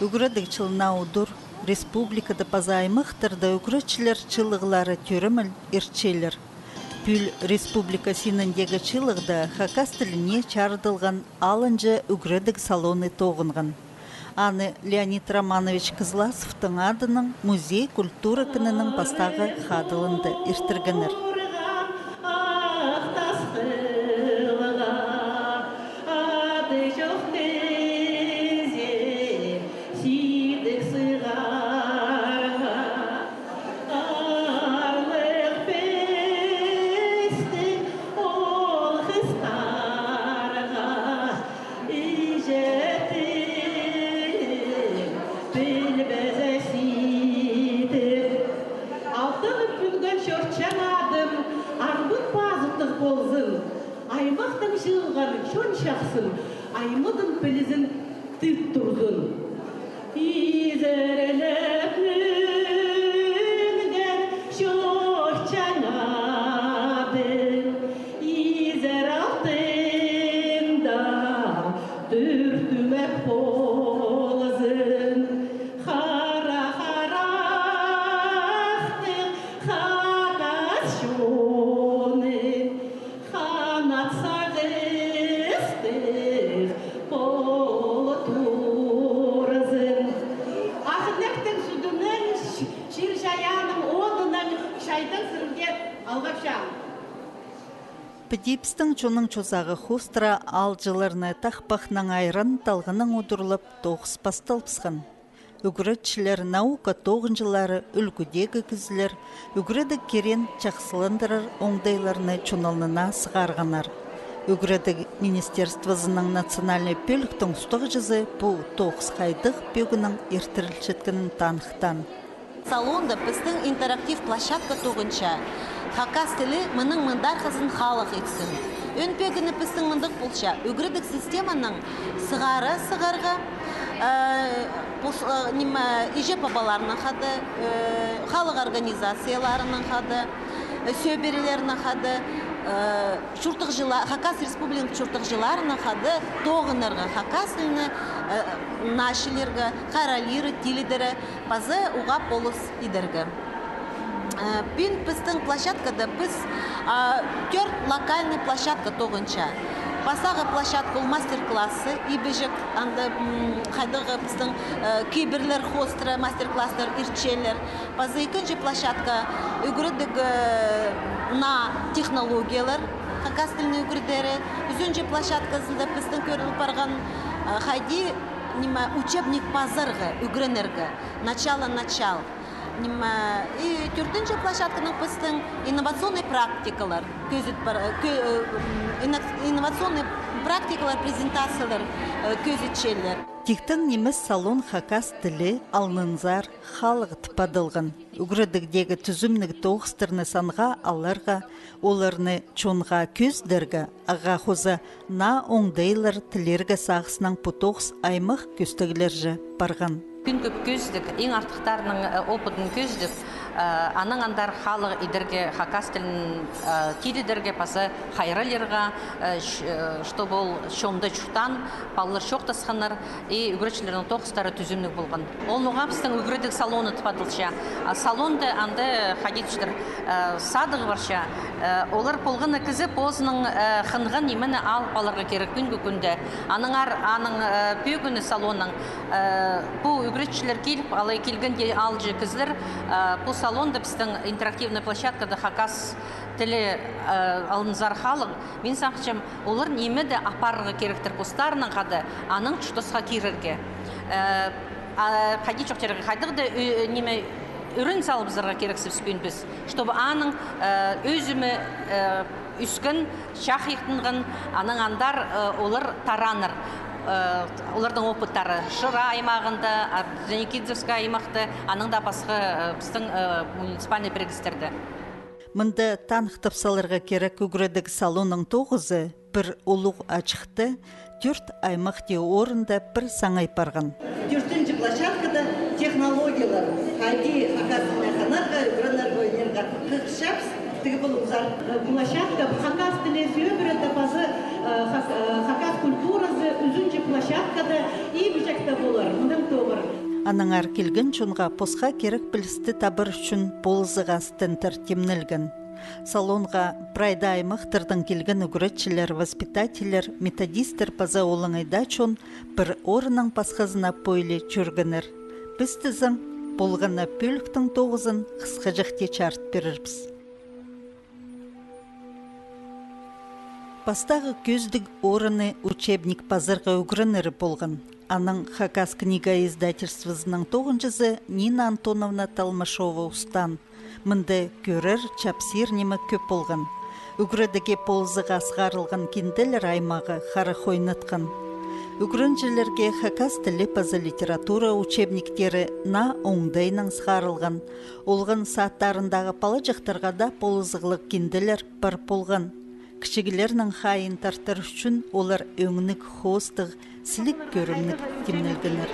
Үгредік чылына удур, республикада пазаймықтырда үгредчілер чылығылары түріміл ирчелер. Пүл республика синіндегі чылығда хакас тіліне чардылған алынжы үгредік салоны тоғынған. Аны Леонид Романович Кызласовтың адының музей культура күнінің бастағы хадылынды иртіргінір. Аймақтың жылғаны шон шақсын, аймыдың білізін түп тұрдың. Изерелеп нүнген шоқчанадың, изер алтында түртімек болызын. Қара-қарақтың қағаз шонын, Педипстің чоның чозағы хустра алжыларны тақпақнан айран талғының удырлып тоғыс басталпсқан. Үгіретшілер наука тоғынжылары үлгідегі кізілер, үгіреді керен чақсылындырыр оңдайларны чоналнына сығарғанар. Үгіреді Министерствозының национальный пөліктің ұстық жызы бұл тоғыс қайдық бөгінің ертірілшеткінің танықтан. Салонда біздің интерактив площадка тоғынша хакас тілі мұның мұндар қызын халық етсін. Өнпегіні біздің мұндық болша, үгірідік системаның сығарға иже пабаларының қады, халық организацияларының қады, сөйберелерінің қады, Хакас республикалық чуртық жыларының қады тоғынырға хакас тіліні нашылерге, қаралиры, теледері, базы уға болыс едергі. Біздің площадкада біз 4 локальный площадка тоғынша. Басағы площадка ол мастер-классы, ибежік, қайдығы біздің кейбірлер хостры, мастер-класстар, ирчелер. Базы екінші площадка үгірідік на технологиялар, хакас тіліні үгірдері. Үзінші площадкасында біздің көріліп барған қайди учебник базарға үгірінергі, начало. И төртінші площадканың біздің инновационный практикалар, инновационный практикалар, презентациялар көзетшелер. Тиктің немес салон хакас тілі алнынзар халық тіпадылғын. Үгірідігдегі түзімнік тоғыстырны санға аларға, оларны чонға көздергі, аға қозы на оңдайлар тілергі сағысынан бұтоғыз аймық көстігілер барған. Күн көп көздік, ең артықтарының опытын көздік, аның андар халық идерге хакас тілін тилидерге пасы хайралерға, что бол шомды чуқтан, балылар шоқтасқанар, и үгіретшілердің тоқыстары түзімнік болған. Ол нұғапыстың үгіретік салоны тұпадылша. Салонды анды хадетшілер садығы барша. Олар болғаны кізі позының қынған емені ал баларға керек күнгі күнді. Аның бөгіні салонның бұл үгіретшілер келіп, алай келгенде алжы кізлер бұл салонда біздің интерактивный площадкада хакас тілі алынзар халық. Мен сақчым, олар немеді апарғы керектір постарының қады, аның чұтысқа керерге. Қайди жоқтерге қайдығды неме үрін салыбызарға керексіпспен біз, чтобы аның өзімі үскін, шақ ектінғын, аның андар олар тараныр. Олардың опыттары Шыра аймағында, Женекидзевска аймақты, аның да басқы біздің муниципальный бірігістерді. Мұнда танықтапсаларға керек үгіредік салонның тоғызы бір ұлық ачықты, 4 аймақ де орында бір саңай барған. 4-ші площадкада технологиялар, қайди хакасына қанарға, үгіреналарға өнерға қықшапс, площадка хакас тілесі өбірді базы хакас культурасы үзінші площадкада и бішекті болар. Мұның тоғыр. Анаңар келген чонға посқа керек білісті табыр үшін полызыға стентер темнелген. Салонға прайда аймақтырдан келген үгіретчілер, воспитателер, методистер паза олыңайда чон бір орының пасқазына пойле чүргінер. Біз тізің болғана пөліктің 9-ын қысқа жақте чарт берірбіз. Пастағы көздік орыны учебник пазарға үгірінері болған. Аның Хакас книга издательствозының 9-сы Нина Антоновна Талмашова ұстан. Мынды көрір чапсир немі көп болған. Үгірідіге ползыға сғарылған кенделер аймағы қары қойнытқан. Үгірінчілерге Хакас тілі паза литература учебниктері на оңдайның сғарылған. Олғын сааттарындағы палы жақтарға да полызығылық кенделер бар болған. Кішігілерінің қайын тартыр үшін олар өңінік хостық, сілік көрімнік темнелгенер.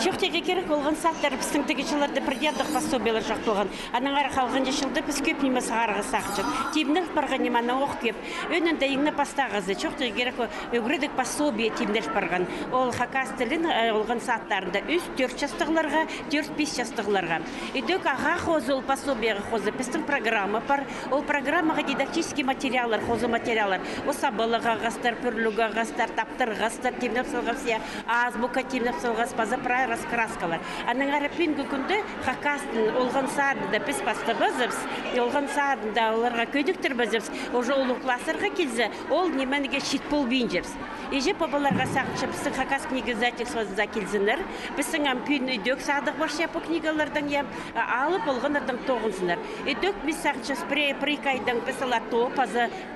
Шоқтеге керек болған саттар біздің тегешілерді бірдердік пособиялар жақ болған. Аныңар қалған жешілді біз көп немі сағарығы сақчық. Темнел барған неманы оқ кеп. Өнінде еңі пастағызы. Шоқтеге керек өгредік пособия темнел барған. Ол Хакас тілін олған саттарында үст 4 жастығыларға, 4-5 жастығыларға. Өдік аға қозы ол пособияға қозы. Біздің программа бар. Ол программаға дидактический материалдар, қозы материалдар. Осабылыға ғастар, пүрліға ғастар, таптыр ғастар, темнел сылғапсия, азбука темнел сылғаспазы прай раскраскалар. Аның арапин күнді Хакастың олған садында біз бастыбызыбыз, олған садында оларға көдіктір бізібіз, уже олу классарға келзі, ол немәніге шит бол бейінжебіз. Еже пабаларға сақыншы біздің Хакас книга издательствосында келзінер, біздің ампин өйдік садық баршы по книгалардан алып олғанырдан тоғынсынар. Өйдік біз сақыншы прикайдан біз лато,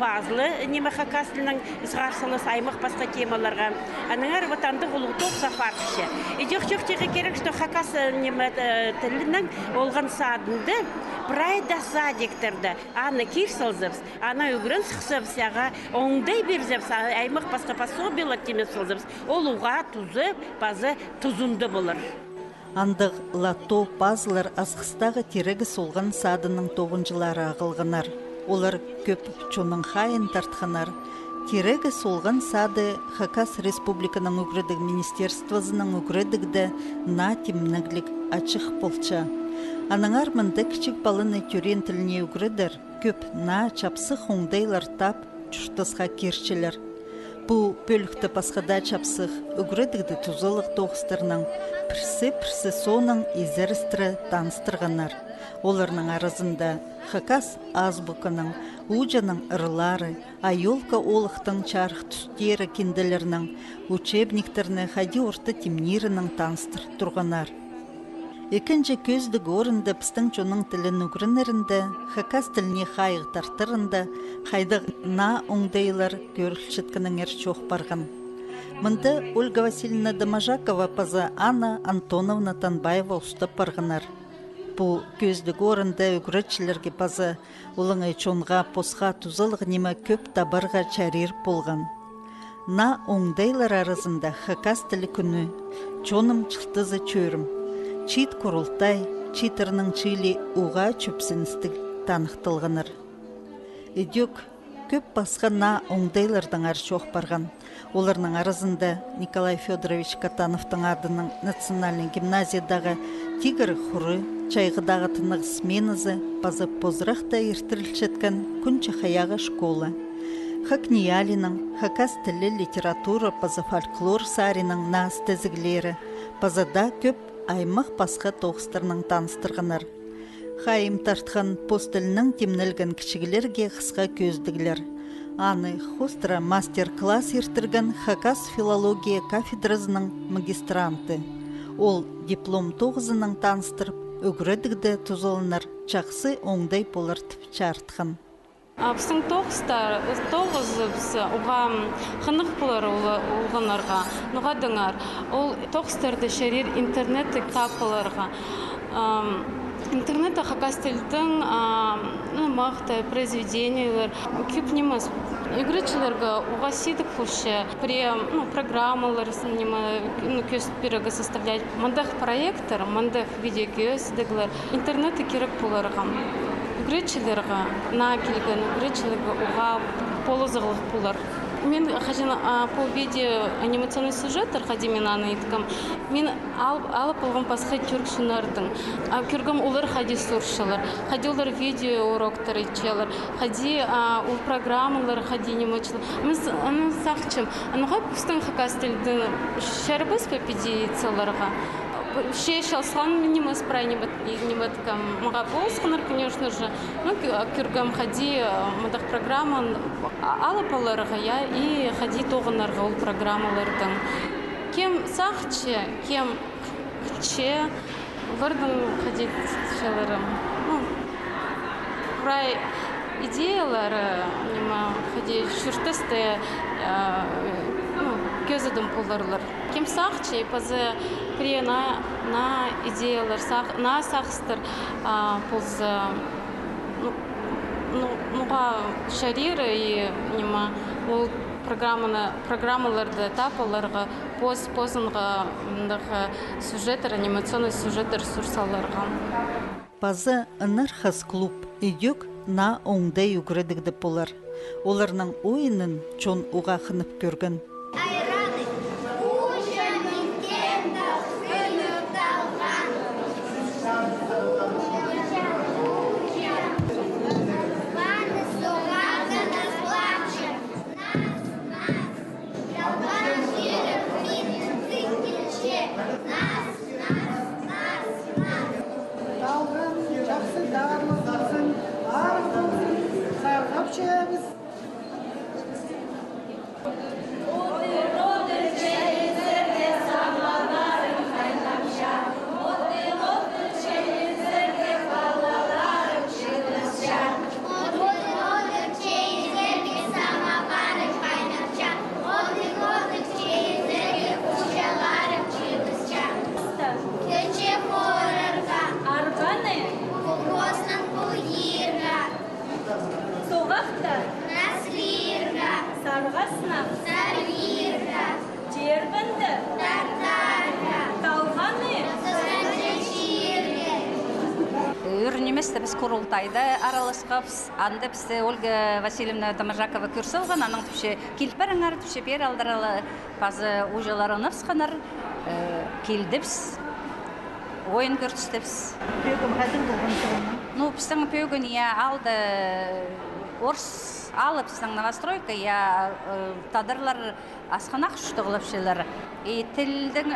пазлы, немі Хакас тілінің сғарсылыс аймақ басқа темаларға. Аныңар ватандық олу тоқ сафарқышы. Өйдік жоқтығы керек, что Хакас тілінің олған садынды прайда садиктерді. Аны кирсылзыбыз, аны үгірін сықсыбыз, оңдай берзібіз, аймақ басқа пособиялар темел сылзыбыз. Ол уға тұзы, пазы тұзынды болыр. Андық лато пазлар асқыстағы терегі солған садының 9-жылары ағылғынар. Олар көп чоның қайын тартқанар. Терегі солған сады Хакас Республиканың үгірідік министерствозының үгірідікді на темнігілік ачық болча. Аныңар мында кішік балыны түрен тіліне үгірідір, көп на чапсы хоңдайлар тап чүштасқа керчілер. Бұл пөлікті пасқада чапсық үгірідікді тұзылық тоғыстырның пірсі соның изерістірі таныстырғанар. Оларның арызында Хакас азбуканың, ұжаның ұрылары, айолка олықтың чарық түстері кенделерінің, учебниктерні хади орты темнерінің таныстыр тұрғанар. Екінші көздік орынды пістің чоның тілін үгірінерінде, Хакас тіліне қайғы тартырында, қайдық на оңдайлар көрілшіткінің әрчоқ барған. Мында Ольга Васильевна Домажакова паза Анна Антоновна Танбаева ұстап барғанар. Бұл көздік орынды үгіретшілерге паза олыңай чонға посқа тұзылық неме көп табарға чарир болған. На оңдайлар арызында Хакас тілі күні, чоным чылтызы чөрім. Чит құрылтай, читерінің чили уға чөпсіністік танықтылғаныр. Өдек көп басқа на оңдайлардың аршоқ барған. Оларның арызында Николай Федорович Катановтың адының национальный гимназиядағы тигір құры, чайғыдағы тынық сменызы, пазы позырақта ертірілшеткен күнчі қаяғы школа. Хакниялиның, Хакас тілі литература, пазы фольклор сарының нас тезіглері, пазада көп аймақ басқа тоғыстырының таныстырғанар. Қайым тартқан постілінің темнелген кішігілерге қысқа көздігілер. Аны хостра мастер-класс ертірген Хакас филология кафедрасының магистранты. Ол диплом 9-ының таныстырып, үгірідігді тұзылынар, жақсы оңдай болар тіп чартқан. Біздің тоғыз оған қынық болар олғанарға, нұғадыңар. Ол тоғыстарды шерер интернетті тапыларға. Интернетті Хакас тілдің мақты произведениялар көп неміз. Игрычыларға оға сидік құлшы, программалар көз берігі составлять. Мандақ проектор, мандақ видеокөздігілер интернетті керек боларға. Үгіретшілерге, на келген үгіретшілерге оға полызығылық болар. Мен хажина по видео анимационный сюжет хади мен аныйткам. Мен алып алган пасхы түркшүнөрдүн. Көргөм улар хади суршалар. Хади улар видео уроктор ичелер. Хади ул программалар хади немочылар. Мен сакчым. Анга пустын хакастылды шербыс пепедицияларга. Все шалсан минимас прайнибат игнибаткам магаполсканар, конечно же. Ну кюргам хади мадах программа алапаларга я и хади тоганарга ул программалардан. Кем сахче, кем че вардан хади шаларам. Ну прай идеялар нема хади шуртасты көзөдөн поларлар. Кем сахче пазы при на идеялар на сахстыр полза нуга шариры и нема ол программаларды тапаларга позынга сюжеттер анимационный сюжет ресурсларга. Пазы Нырхыз клуб үйгөк на оңдай үгредигди полар. Оларның ойынын чон уга хынып көргөн. Үрнеместе біз құрылтайда араласқапс, анда бізде Ольга Васильевна Тамажакова көрсілген, аның түпше келпәріңар, түпше пер алдыралы пазы ұжыларыныз қанар келдіпс, ойын көртістіпс. Пөгім қадым болған тұрына? Ну, біздің пөгін алды орыс алып біздің новостройка, тадырлар асқанақ шүтіғылапшылар. Тілдің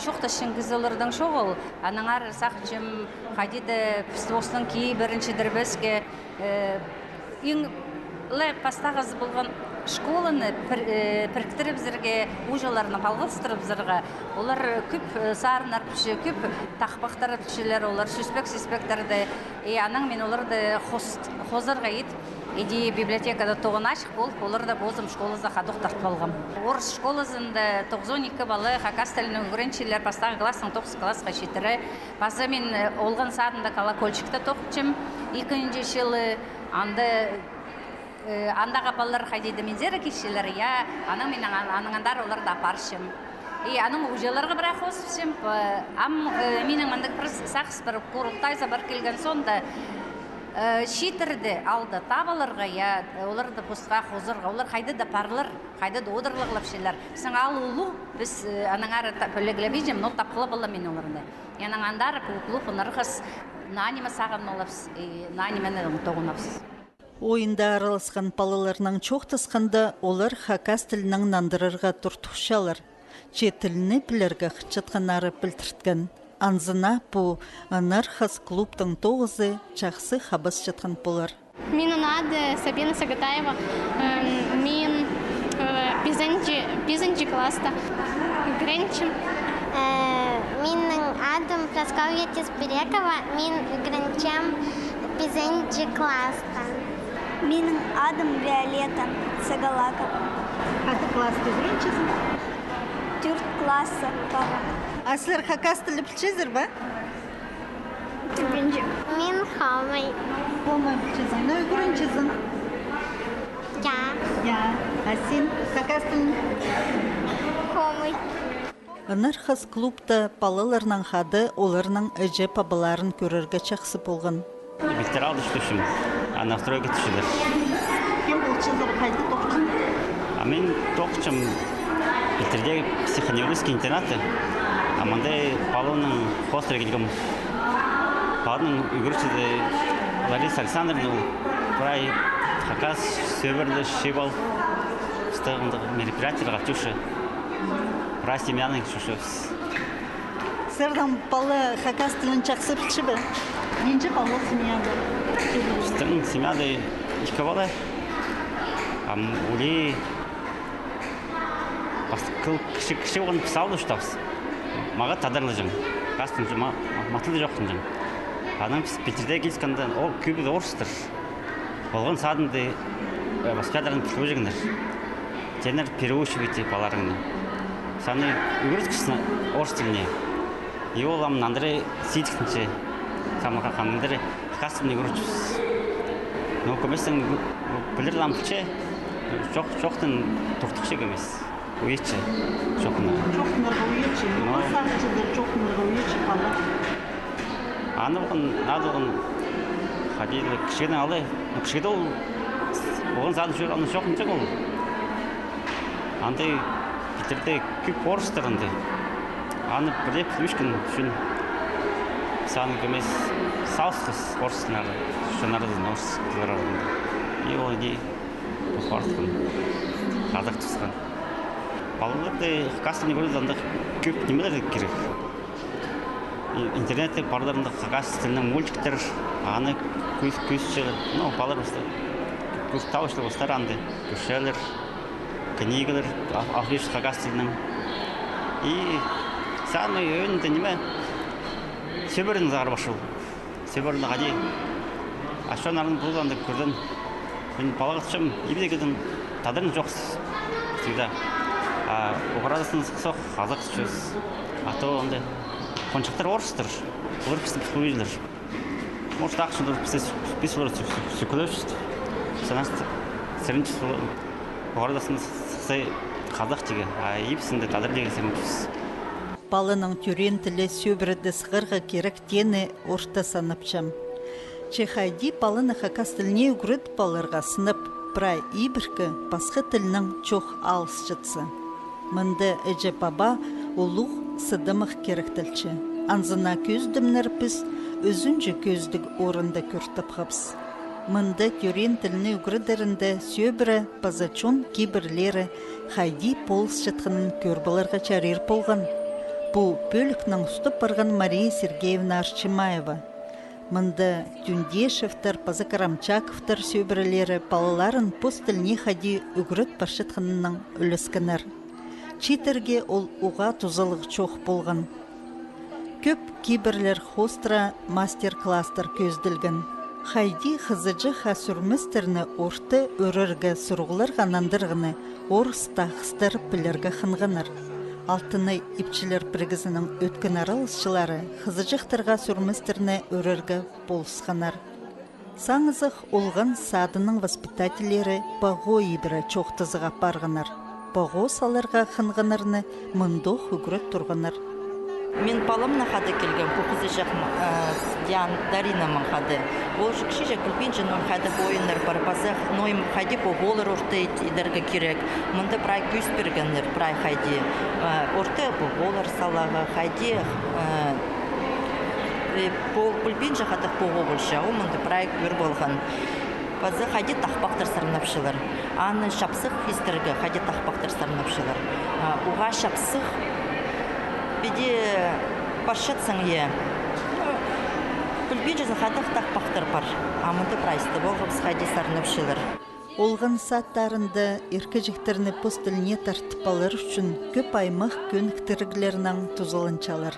шоқта шыңғызылырдың шоғыл, аныңар сақчым қадиді пістосының кей бірінші дірбеске ең пастағыз болған школаны піріктіріп зірге ұжыларына палғылыстырып зірге. Олар көп сарынар піші, көп тақпақтар пішілер, олар сүспек-сүспектерді. Аның мен оларды хозырға ет. Иди библиотекада тоғын ашық болып, оларда бозым школызда қадық тартып алғам. Орыс школызында 92 балы хакас тілінің үйреншілер пастағы классың 9 классқа шетірі. Базы мен олған садында колокольчикті тоқчым. 2-ші жылы андаға балалар қайдейді мензері кешілер, аның мен аныңандар оларды апаршым. Аның ұжаларға бірақ осыпшым. Менің мандық бір сақс бір құрылтай забар келген сонда шитерді алды табаларға, оларды постқа қозырға, олар қайды да парлар, қайды да одырлығылап шелер. Сің ал ұлу, біз анаңары пөлегілебейжем, но тапқылы болы мен оларында. Анаңандары пұлқылы пұнарғыз, нанима саған олапсыз, нанимені тоғынапсыз. Ойында араласқан балаларының чоқтысқанда олар хакас тілінің нандырырға тұртушалар. Четіліні білерге қытшатқанары білтірткен. Анзына по Нырхыз клубтың тоғызы жақсы хабыс жатқан болар. Менің ады Сабина Сагатаева. Мен 5-ші класста үйренчім. Менің адым Прасковья Тесперекова. Мен үйренчем 5-ші класста. Менің адым Виолетта Сагалакова. Қаты класты үйренчесің? 4 классы бара. Асылар хакас тілі білчезір ба? Мен Хамай. Хамай білчезің. Не үйренчесің? А сен хакас тілін? Хамай. Нырхыз клубта балаларның хады оларның әже пабаларын көрерге чақсы болған. Бістер алды түшім, настройға түшілер. Кем болчызыр қайды тоқчын? Мен тоқчым Питердегі психоневрический интернаты. Амандай Павловның хостер келгім. Павловның үгіршіде Лариса Александровна прай хакас сөбірлі шебал стығындығы мероприятияларға түші. Прай семьяның шүші. Сырдан балы хакас тілін жақсы білші бі? Ненші балы семьяда? Стығын семьяда ішкі балы. Улей кіші оғын пісалды ұштапсы. Маға тадарлы жың. Қастың жың, матылды жоқтың жың. Аның Питерде келісканда ол көбі орыстыр. Болған садынды басқадарын пілгі жыңдар. Женер переучивайте баларыңны. Саны үгіріз кішісіне орыс тіліне. И ол амын андыры сейдіктінші. Самылға қанындыры қастымны үгіріз. Но көместің білір лампыче жоқтың тоқтықшы көмес. Уйетші жоқынар. Жоқынарға уйетші. Сағычыдыр жоқынарға уйетші қалы. Аны бұғын, нады бұғын қадейді кішігені алы. Кішігеді ол бұғын зады жүр, аны жоқын жүр ол. Андай Питерде көп орыстыр андай. Аны бірде плюшкін үшін саны көмес саусқыз орыстынары. Шынарыдың орыс кілерарында. И ол не бұқартықын. Қадық тұсқан. Балаларды қақастылын көрді көп немелер керек. Интернетте барларында қақастылының мультиктер, аны көзшілер, балалар көз тауышылы остар анды. Көшелер, книгалар, афиш қақастылының. И саны өңді неме сөбірін зағыр башыл. Сөбірін ғади. Ашуанарын бұлданды көрдім. Мен балағытшым, ебедегідің тадырын жоқсыз. Всегда. Оғырадысын соқ қазақ сөз. Ато онда қоншықтар орыстыр. Олар пісті психологиялар. Может, ақшылар піс олар сүкілөшті. Санасты сірінші солар. Оғырадысын сықсай қазақ деге. Епсінде тадыр деге сәмін піс. Балының түрен тілі сөбірді сығырға керек дені орта санапчам. Чехайди балыны хакас тіліне үгіріт баларға сынып, прай ибіркі басқы тілінің чоқ алыс жытсы. Мынды әжі баба ұлық сыдымық керектілчі. Анзына көздімнер біз өзінжі көздік орында көртіп қапс. Мынды түрен тіліні үгірідерінде сөбірі базачон кейбірлері хайди полыс жытқының көрбаларға чарер болған. Бұл бөлікнің ұстып барған Мария Сергеевна Арчимаева. Мынды Түндешевтер, Пазакарамчаковтер сөбірілері балаларын постіліне хади үгіріт башытқынының үліскінер. Читерге ол уға тұзылық чоқ болған. Көп кейбірлер хостра мастер-кластар көзділген. Хайди қызыжы қасүрмістеріні орты өріргі сұрғылар ғанандырғыны орыста қыстыр білергі қынғаныр. Алтыны ипчілер біргізінің өткен аралысшылары қызыжықтарға сүрмістеріне өріргі болысқанар. Саңызық олған садының воспитателері бағо ебірі чоқтызыға барғанар. Бағо саларға қынғанарыны мұндық үгірет тұрғанар. Мен баламна хады келген, көкізі жақын Дарина мын хады. Ол кіші күлпен жының хады ойыныр бар, базы нойым хады болыр орты едергі керек. Мұнды прай көз бергенер, прай хады. Орты болыр салағы хады күлпен жағады қоғы болша, о мұнды прай көр болған. Базы хады тақпақтыр сарнапшылар. Аны шапсық фестергі хады тақпақтыр сарнапшылар. Уға шапсық биде паршатсың е. Күлбен жазын қадық тақпақтыр бар. Амынды прайсты болғыз қайде сарнапшылар. Олған саттарында еркі жектеріні постіліне тартыпалар үшін көп аймақ көніктіріглерінің тұзылынчалар.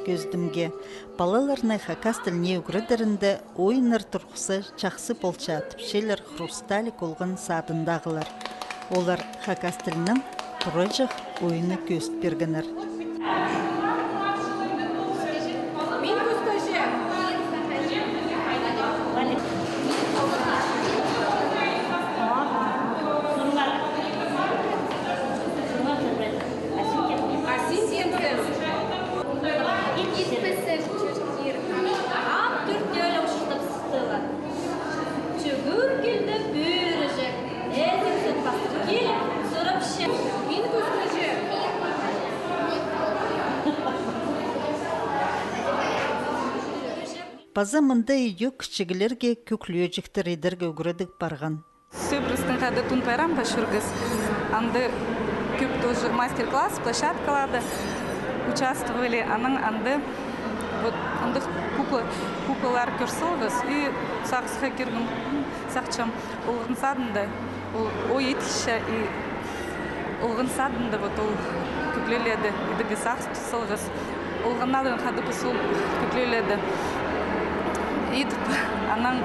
Көздімге балаларны хакас тіліне үгірідерінде ойыныр тұрқысы чақсы болча тіпшелер хрусталик олған садындағылар. Олар хакас тілінің тұрыжық ойыны көст бергенер. Çukur gülde büyürecek. Ezin süt bastı. Gelin. Sonra Пазы мында үйде кішігілерге көклөжіктер едерге үгіредік барған. Сөбірістің қады түн пайрамға шүргіз. Анды көп тоже мастер-класс, площадкалады, участвовали. Анды куклалар көрсілгіз. И сақсыға кергім сақчам ұлғын садында. Ой етіші и ұлғын садында ол көклеледі. Едігі сақсы тұсылғыз. Ұлғынадың қады бұсыл көклеледі. Идіп, анан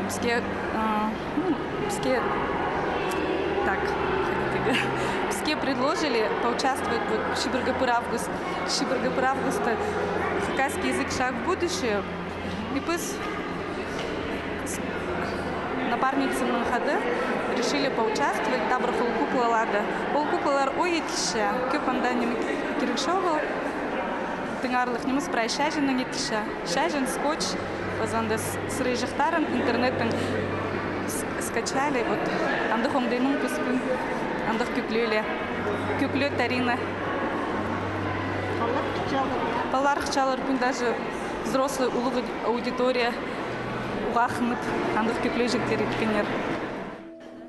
бізге предложили поучаствовать в Шибергапур августа хакасский язык шаг в будущее. И пусть напарницам ходы решили поучаствовать. Табр куклалады. Куклалар ой етіші. Көп анда немі керекшовыл. Тыңарлық неміз прай шәжінің етіші. Шәжін скотч. Базанда сырый жақтарын интернеттің скачали. Андық омдайның пүскін. Андық көкле тарина. Палар қычалар күн даже взрослый улығы аудитория уғақынып. Андық көкле жіктер еткенер.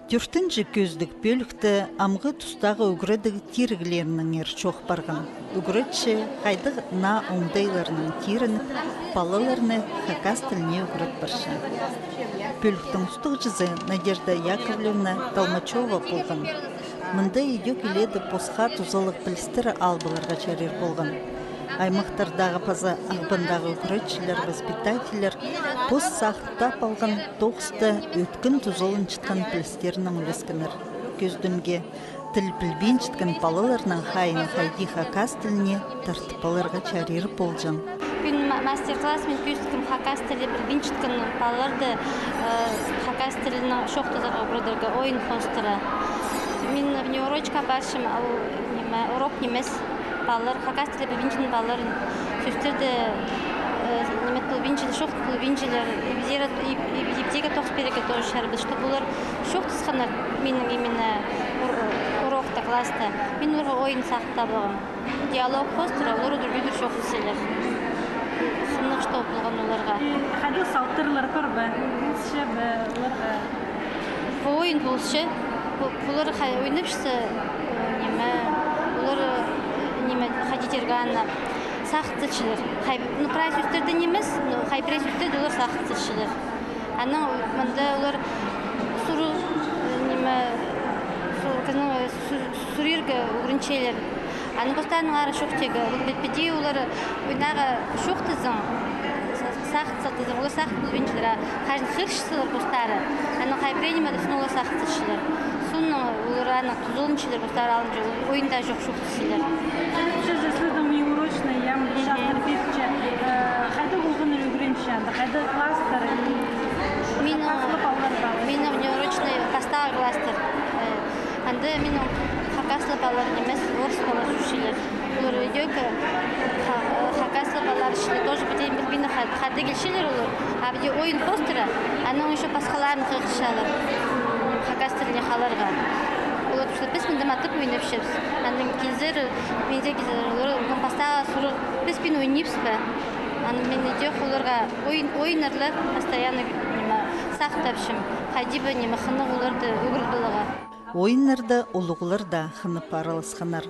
Дүртінші көздік бөлікті амғы тұстағы үгіреді тиргілерінің ерчоқ барған. Үгіретші қайдық на оңдайларының тирін, палыларыны хакас тіліне үгірет баршы. Бөліктің ұстық жүзі Надежда Яковлевна Толмачева болған. Мында үйде келеді посқа тұзалық білістірі албыларға чарер болған. Аймақтардағы паза ағбандағы үгіретшілер, воспитателер пос сақыттап алған тоғысты өткін тұзылын чытқан білістерінің үлескінір. Көздімге тіл білбен чытқан палыларының хайын хайди хакас тіліне тартыпаларға чарер болжан. Күн мастер-класс мен көздікім хакас тілі білбен чытқан палыларды хакас тілінің шоқтыдағы ұғырдырға ойын постыры. Мен урочка баршым, урок немес. Балалар, хакас тілі білбенчінің балаларын сөздерді немет білбенчілі, шоқты білбенчілер, ебдегі тоқс береке тоже шәрбіз, что бұлар шоқтысқанар менің именно урокта, класста. Мен оларға ойын сақта болған. Диалог постыра, олар өдір шоқтысылар. Сынық что болған оларға. Қады салтырлар бар ба? Оларға? Ойын болшы. Бұлар ойнапшысы, олар хадитерганы сақытшылар. Прай сөздерді немес, хайпрай сөздерді олар сақытшылар. Аның мұнда олар сүрергі үгірінчелер. Аның қостарының ары шоқтегі. Бетпеде олар ойнаға шоқтызың, сақытсатызың, олар сақыт бенчілер. Қажын қыршысылар қостары. Аның хайпрай немеді, олар сақытшылар. Сонның олар тұзылыншылар қостары алынжы, ойында жоқ шоқтысылар. Сіздің неурочный, я шақтыр бетчі. Қайды болғыныр үгіренші, қайды кластыр? Менің неурочный пастағы кластыр. Анды менің хакаслы балар немес, орыс балар үшілер. Олар өйдегі хакаслы балар үшілер, тоже бітейін білбейді қады келшілер олар. Абде ойын постыры, аның еще пасқаларын қиғышалар. Хакастырне қаларға. Олар біз міндім атып ойнапшыбыз. Андың кездер, менде кездер, олар пастаға сұры біз бен ойнапсыз ба. Мен үйде оларға ойынарлар постоянно сақтапшым. Қадибі неме қынық оларды өгірділіға. Ойынарды олығылар да қынып аралысқанар.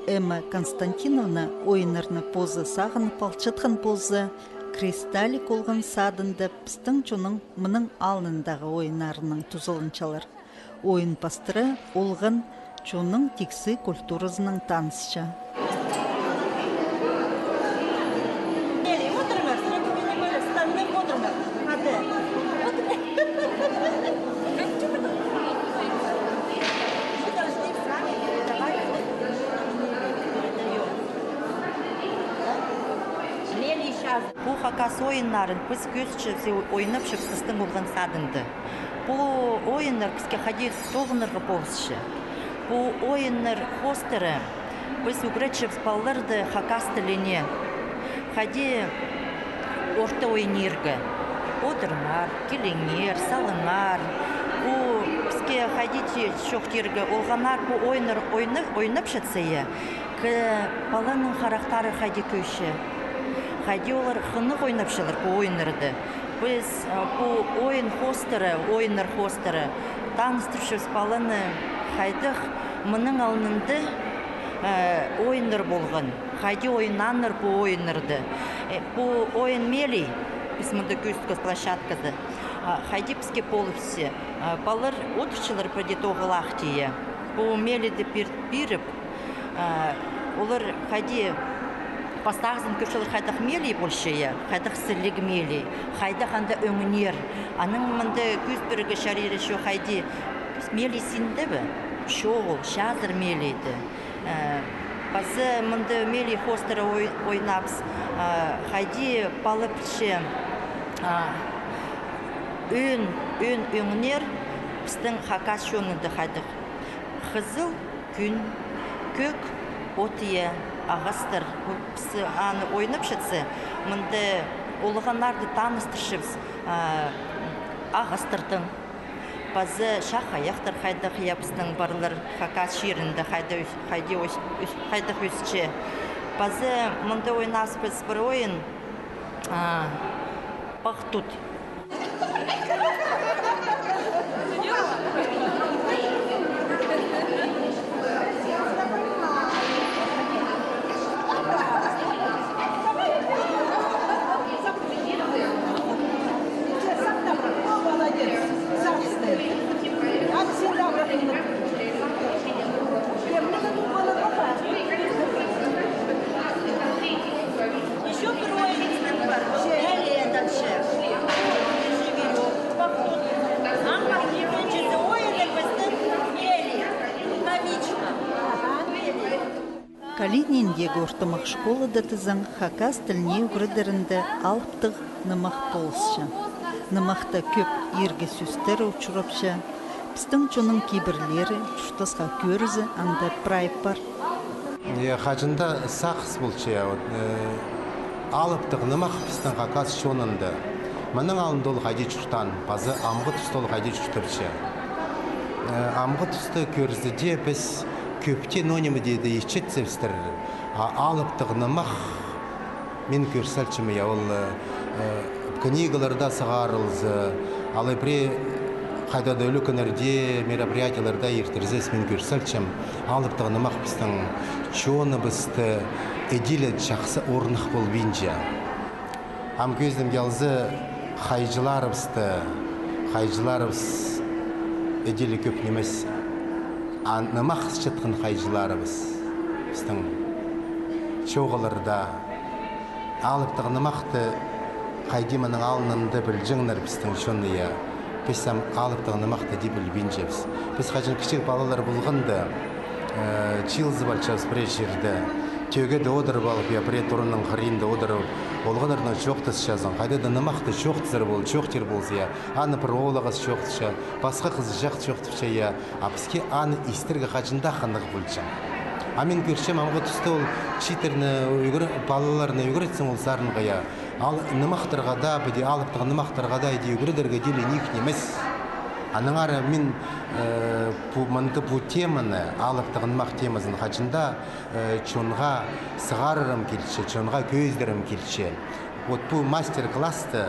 Эмма Константиновна ойынарны позы сағынып алчытқан позы кристалик олғын садынды пістің чоның мұның алындағы ойынарының тұзылынчалар. Ойын пастыры олғын чоның тексі культурызының танысча. Бұл хакас ойынларын біз көзші ойнапшып біздің болған садынды. Бұл ойынлар бізге қади тоғынырғы болсышы. Бұл ойынлар хостыры біз үгіретшіп балларды хакас тіліне. Қади орта ойынергі. Одырмар, келеңер, салынар. Бұл бізге қади шоқтергі олғанар бұл ойынлар ойнап жатсайы. Баланың харақтары қади көші. Хайди олар хынық ойнапшылар бұл ойынырды. Біз бұл ойыныр хостары таныстыршыз баланы хайдық мұның алынынды ойыныр болған. Хайди ойынаныр бұл ойынырды. Бұл ойын мели, біз мұнда көстікөз площадкады. Хайди бізге болыпсы. Балар отыршылар пәдет оғылақ дейі. Бұл мелиді біріп, олар хайди Пастағызын көпшілер қайдақ мелей болшыя, қайдақ сірлігі мелей, қайдақ анда өңінер. Аның мұнда көз бірігі шарері шо қайды мелей синді бі? Шоғыл, шазыр мелейді. Басы мұнда мелей хостары ойнапс, қайды балы піші өңінер, біздің хакас шоңынды қайдық. Қызыл, күн, көк, отыя, ағастыр, бұпсы аны ойнап шытсы, мұнды олығанарды таныстыршыбыз ағастырдың. Базы шақ аяқтыр қайдақ епсінің барлар хакас шерінді қайдақ өсче. Базы мұнды ойнаспыз бір ойын бақтут. Калининдегі ортымақ школада тізің хакас тіліне үгірдерінде алыптық нымақ болысшы. Нымақта көп ерге сөстер ұчырапшы. Біздің жоның кейбірлері жұштасқа көрізі анда прайып бар. Хажында сақыс болшы, алыптық нымақ біздің хакас шонынды. Мұның алынды ол қайды жұштан, базы амғы түсті ол қайды жұштыршы. Амғы түсті көрізді біз көпте нонимы деді ешет севстір. Алыптық нымақ мен көрсәлчімі, ол книгаларда сығарылзы, алайпре қайдады өлі күнерде мероприятияларда ертірзес мен көрсәлчім. Алыптық нымақ біздің чоны бізді әділі жақсы орнық бол бейінже. Ам көздің келзі қайжыларыбыз әділі көп немес. Нымақ шытқын қайжыларыбыз біздің шоғыларда алыптық нымақты қайдимының алынынды білжіңнер біздің шоныя. Біз алыптық нымақты де білбейінжебіз. Біз қайжын кішек балалар болғанды чилзы балчабыз бір жерді. Төге де одыр балып, я бір тұрының қырында одыр болғанырдың жоқтыз жазын. Қайда да нымақты жоқтызыр бол, жоқтер болсы я. Аны бір олағыз жоқтызша, басқа қызы жақ жоқтызша я. Апске аны истерге қайжында қандығы болчам. Амен көршем амға түсті ол читерні балаларына өгіретсің ол сарынға я. Ал нымақтырға да, біде алыптығы нымақтырға да еді өгіредерге делі нек немес. Аның ары мен мұнды бұл теманы, алыптығы нымақ темасын қачында чонға сығарырым келші, чонға көздерім келші. Бұл мастер-классты,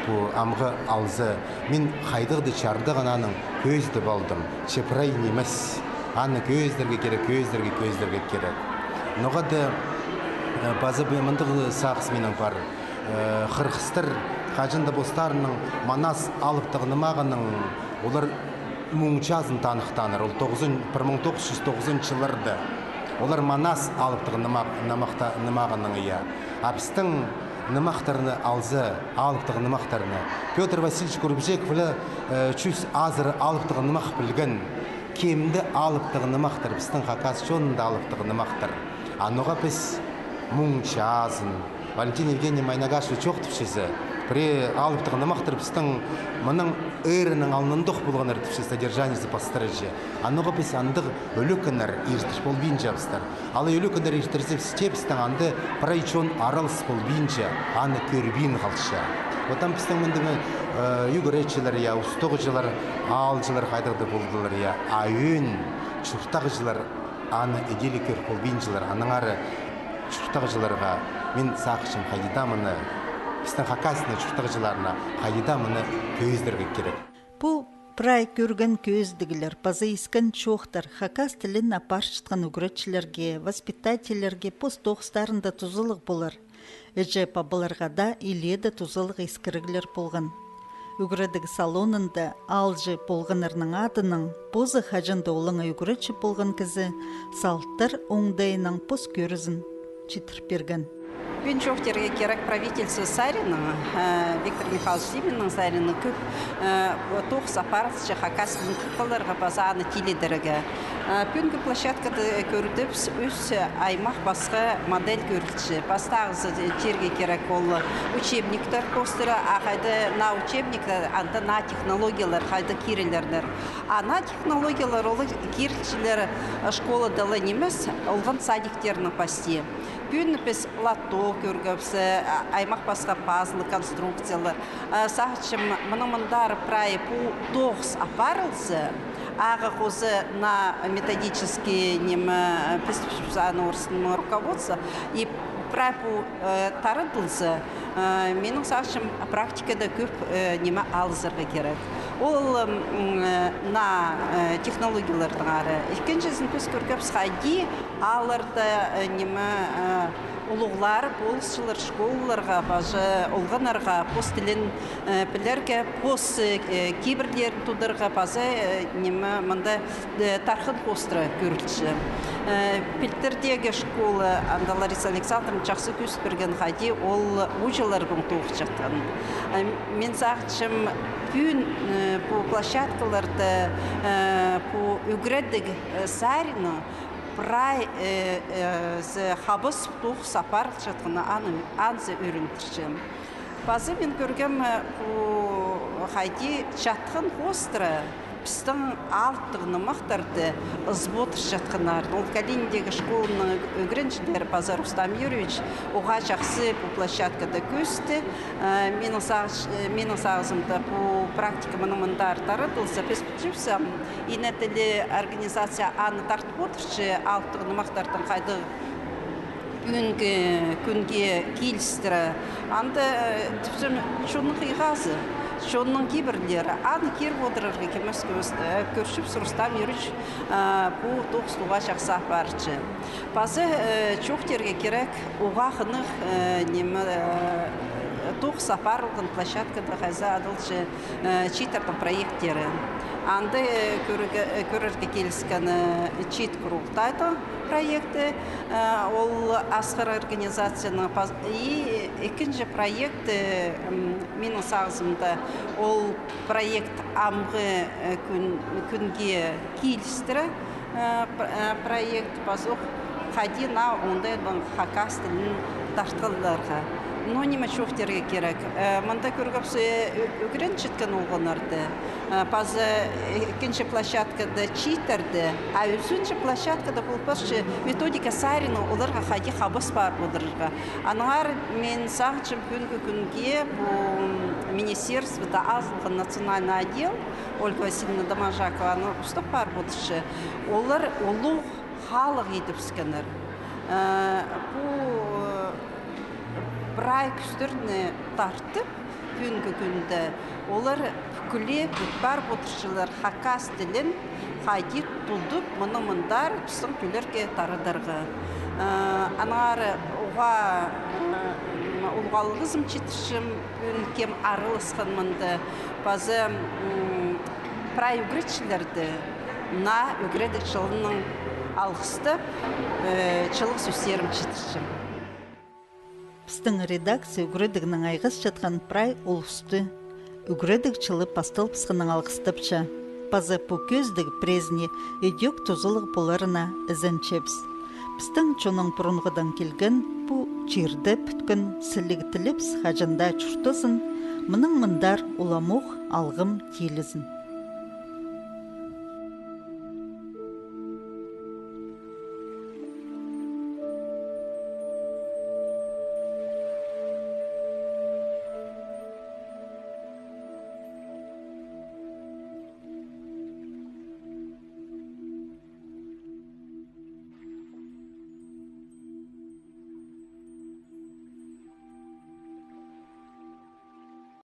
бұл амғы алзы, мен қайдықты чардығын аның көзді балдым, чепрай немес. Аны көздерге керек. Ноғады базы мұндығы сақсы менің бар. Қырғыстыр қажында бостарының манас алыптығы нымағының олар мұңчазын танықтаныр. Ол 1909 жылырды. Олар манас алыптығы нымағының ия. Апстың нымақтарыны алзы, алыптығы нымақтарыны. Петр Васильевич Көрбжеквілі чүс азыры алыптығы нымақ білген. Кемді алыптығы нымақтар, біздің хакас жонында алыптығы нымақтар. Ануға біз мұңчазын. Валентин Евгений Майнагашвы жоқтыпшызы. При алыптығы нымақтар біздің мұның өрінің алынындық болған әртіпші содержаниясы пастырыжы. Ануға біз андық өлікінер ертіш бол бейін жабыстар. Алы өлікінер ертірсіп степістің анды прайчон аралыс бол бейінже, аны көрбейін қалшы. Отан біздің мұндыңы югіретшілер, ұстығы алжылар қайдырды болдылар, айын, чұртағы жылар, аны әделі көр бол бейін жылар. Аның ары чуртагыжыларга мен сакчым кайдамыны біздің хакасына чуртагыжыларына кайдамыны көздерге керек. Бу прай көрген көздігілер, базы искін чоқтар, хакас тілін апаршытқан үгіретчілерге, воспитательлерге пост-тоғыстарында тұзылық болар. Эже пабыларға да иледі тұзылық искірігілер болған. Үгіредігі салонында алжы болғанырның адының бозы хажында олыңа үгіретші болған кізі салттыр оңдайының пост көрізін читір берген. Мен жоқтерге керек правительство Сарина, Виктор Михайлович Симинның Сарина көп тоғыз аппаратшы хакасының күпқаларға базаны теледірігі. Пүнгі площадкада көрдіп, өз аймақ басқа модель көрілші. Бастағызы жерге керек ол учебниктер постыры, ағайды на учебниктер, анда на технологиялар, қайды керелердер. На технологиялар олы керілшілер школадалы немес, олған садиктерінің пасте. Бүгін біз лото көргіпсі, аймақ басқа пазлы конструкциялар. Сақчым, мұнымындар прайы бұл тоғыз апарылсы, ағы қозы на методический орысының руководство, и прай бұл тарыдылсы, менің сақчым практикада көп неме алызырға керек. Ол на технологиялардың ары. Екіншісін біз көргіпсі қайди алырды неме улуғлар, болысшылар, школаларға, бажы, олғанарға, пост тілін білерге, пост кейбірлерін тудырға, базы немі мұнда тарқын постыры көрілші. Пілтердегі школы, анда Лариса Александровна жақсы көз берген қайди, ол ұжылар бұң тоғы жақтан. Мен сағытшым, бүгін бұл площадкаларды, бұл үгіреттігі Сарина, прай хабыс тух сапар жатқаны анзы өрінтіршім. Базы мен көргем қайди жатқын қостыры біздің алттығыны мақтарды ұзботыр жатқанар. Ол Калининдегі школының өгіріншілері Базар Рустам Юрьевич оға жақсы бұл площадкада көсті. Менің сағызымда бұл практика мұнымындар тарыдылса, біз бүтіпсім, инәтілі организация аны тартып отыршы алттығыны мақтардың қайды күнге келістірі. Анды түпсім шоның қиғазы. Шонның кейбірлері аны керіп отырырға кемес көршіп Рустам Юрьевич бұл тоғыстуға жақсы апарычы. Базы чоқтерге керек оғақынық немі тоғыз апарылған площадкада қайза адылшы читердің проекттері. Анды көрерге келіскені чит құрылтайды проекты, ол асқар организацияның и екінші проекты менің сағызымда ол проект амғы күнге келістірі проект базық қадина ондайдың хакас тілін тартқылдарға. Но неме чоқтерге керек. Мында көргіпсі үгірен чіткен олғанарды. Пазы екінші площадкада читерді, а өзінші площадкада бұл пыршы методика Сарина оларға қайди қабыс бар бұдырға. Аныңар мен сағычым күнге бұл министерствода азылған национальный отдел Ольга Васильевна Домажакова ұстап бар бұдыршы. Олар олу халық етіп скенер. Прай күстеріне тартып, күнгі күнді олар бүкіле бар бұтыршылар хакас тілін қайди тұлдып, мұнымындар біздің күлерге тарыдырғы. Анағары ұлғалығызым четішім кем арылысқан мұнды. Базы прай үгіретшілерді на үгіредік жылының алғыстып, чылық сөстерім четішім. Біздің редакция үгіредігінің айғыз жатқан прай олысты. Үгіредік чылы пастыл пысқының алғыстыпча. Базы по көздігі презіне едек тұзылық боларына ізінчепс. Біздің чоның бұрынғыдан келген бұ черді бүткін сілігі тіліпс хажында чұртызын, мұның мұндар уламуқ алғым телізін.